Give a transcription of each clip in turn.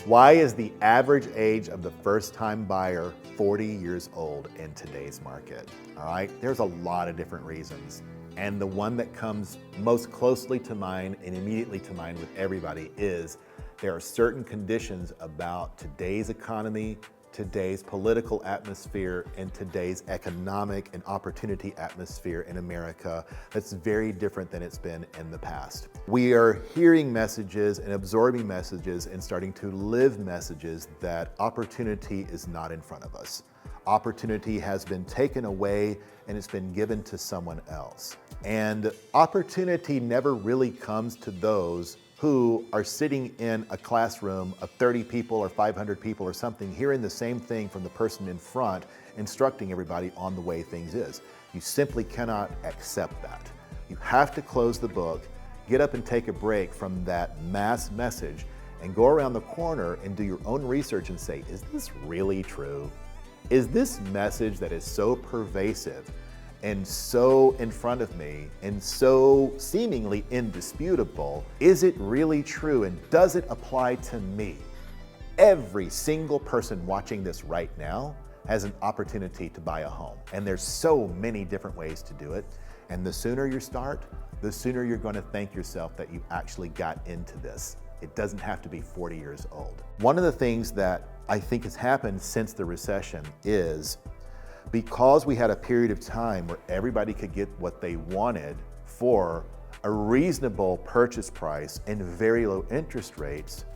Why is the average age of the first-time buyer 40 years old in today's market? All right, there's a lot of different reasons. And the one that comes most closely to mind and immediately to mind with everybody is there are certain conditions about today's economy, today's political atmosphere, and today's economic and opportunity atmosphere in America that's very different than it's been in the past. We are hearing messages and absorbing messages and starting to live messages that opportunity is not in front of us. Opportunity has been taken away and it's been given to someone else. And opportunity never really comes to those who are sitting in a classroom of 30 people or 500 people or something, hearing the same thing from the person in front, instructing everybody on the way things is. You simply cannot accept that. You have to close the book, get up and take a break from that mass message, and go around the corner and do your own research and say, is this really true? Is this message that is so pervasive and so in front of me and so seemingly indisputable, is it really true and does it apply to me? Every single person watching this right now has an opportunity to buy a home. And there's so many different ways to do it. And the sooner you start, the sooner you're going to thank yourself that you actually got into this. It doesn't have to be 40 years old. One of the things that I think has happened since the recession is because we had a period of time where everybody could get what they wanted for a reasonable purchase price and very low interest rates,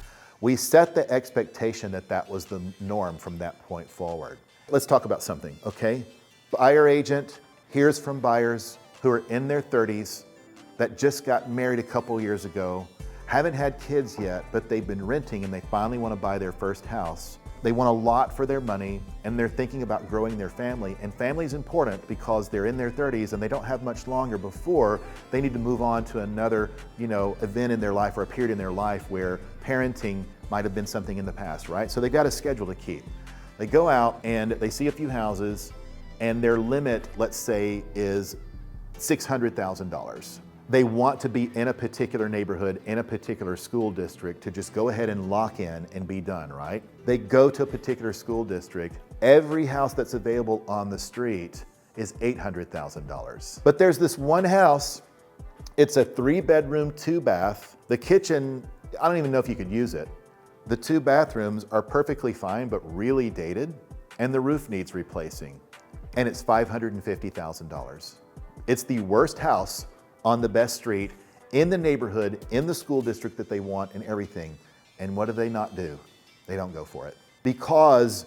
we set the expectation that that was the norm from that point forward. Let's talk about something, okay? Buyer agent hears from buyers who are in their 30s that just got married a couple years ago, haven't had kids yet, but they've been renting and they finally want to buy their first house. They want a lot for their money and they're thinking about growing their family. And family is important because they're in their 30s and they don't have much longer before they need to move on to another, event in their life or a period in their life where parenting might have been something in the past, right? So they've got a schedule to keep. They go out and they see a few houses and their limit, let's say, is $600,000. They want to be in a particular neighborhood, in a particular school district to just go ahead and lock in and be done, right? They go to a particular school district. Every house that's available on the street is $800,000. But there's this one house, it's a 3-bedroom, 2-bath. The kitchen, I don't even know if you could use it. The 2 bathrooms are perfectly fine, but really dated, and the roof needs replacing. And it's $550,000. It's the worst house on the best street, in the neighborhood, in the school district that they want and everything. And what do they not do? They don't go for it. Because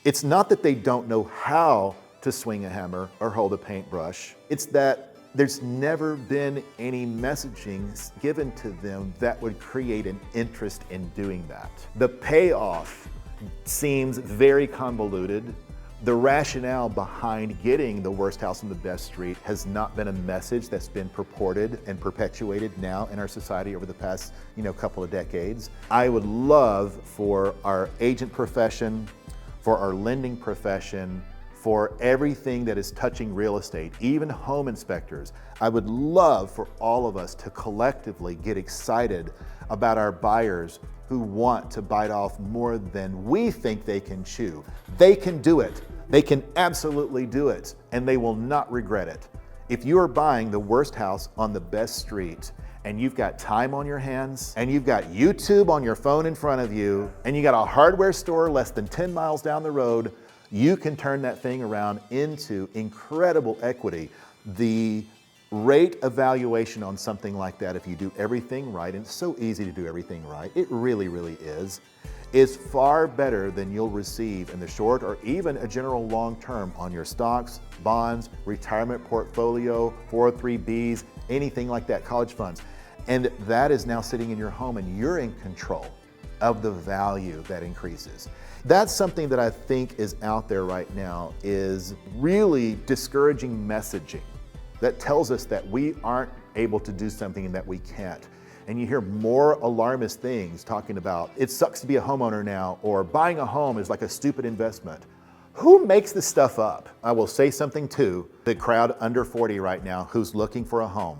it's not that they don't know how to swing a hammer or hold a paintbrush. It's that there's never been any messaging given to them that would create an interest in doing that. The payoff seems very convoluted. The rationale behind getting the worst house on the best street has not been a message that's been purported and perpetuated now in our society over the past, couple of decades. I would love for our agent profession, for our lending profession, for everything that is touching real estate, even home inspectors. I would love for all of us to collectively get excited about our buyers who want to bite off more than we think they can chew. They can do it. They can absolutely do it, and they will not regret it. If you are buying the worst house on the best street, and you've got time on your hands, and you've got YouTube on your phone in front of you, and you got a hardware store less than 10 miles down the road, you can turn that thing around into incredible equity. The rate evaluation on something like that, if you do everything right, and it's so easy to do everything right, it really, really is far better than you'll receive in the short or even a general long term on your stocks, bonds, retirement portfolio, 403Bs, anything like that, college funds. And that is now sitting in your home and you're in control of the value that increases. That's something that I think is out there right now, is really discouraging messaging that tells us that we aren't able to do something and that we can't. And you hear more alarmist things talking about, it sucks to be a homeowner now, or buying a home is like a stupid investment. Who makes this stuff up? I will say something to the crowd under 40 right now who's looking for a home.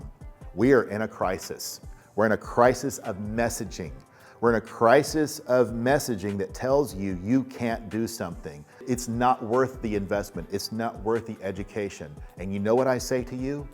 We are in a crisis. We're in a crisis of messaging. We're in a crisis of messaging that tells you you can't do something. It's not worth the investment. It's not worth the education. And you know what I say to you?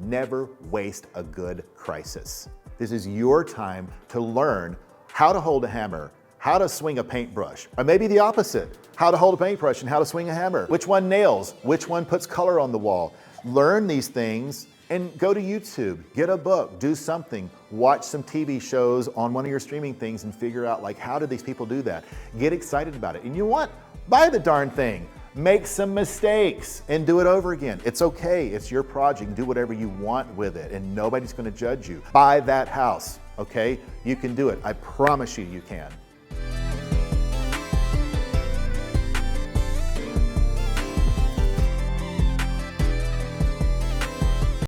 Never waste a good crisis. This is your time to learn how to hold a hammer, how to swing a paintbrush, or maybe the opposite, how to hold a paintbrush and how to swing a hammer. Which one nails? Which one puts color on the wall? Learn these things and go to YouTube, get a book, do something, watch some TV shows on one of your streaming things and figure out like, how do these people do that? Get excited about it. And you know what? Buy the darn thing. Make some mistakes and do it over again. It's okay, it's your project. Do whatever you want with it and nobody's gonna judge you. Buy that house, okay? You can do it. I promise you, you can.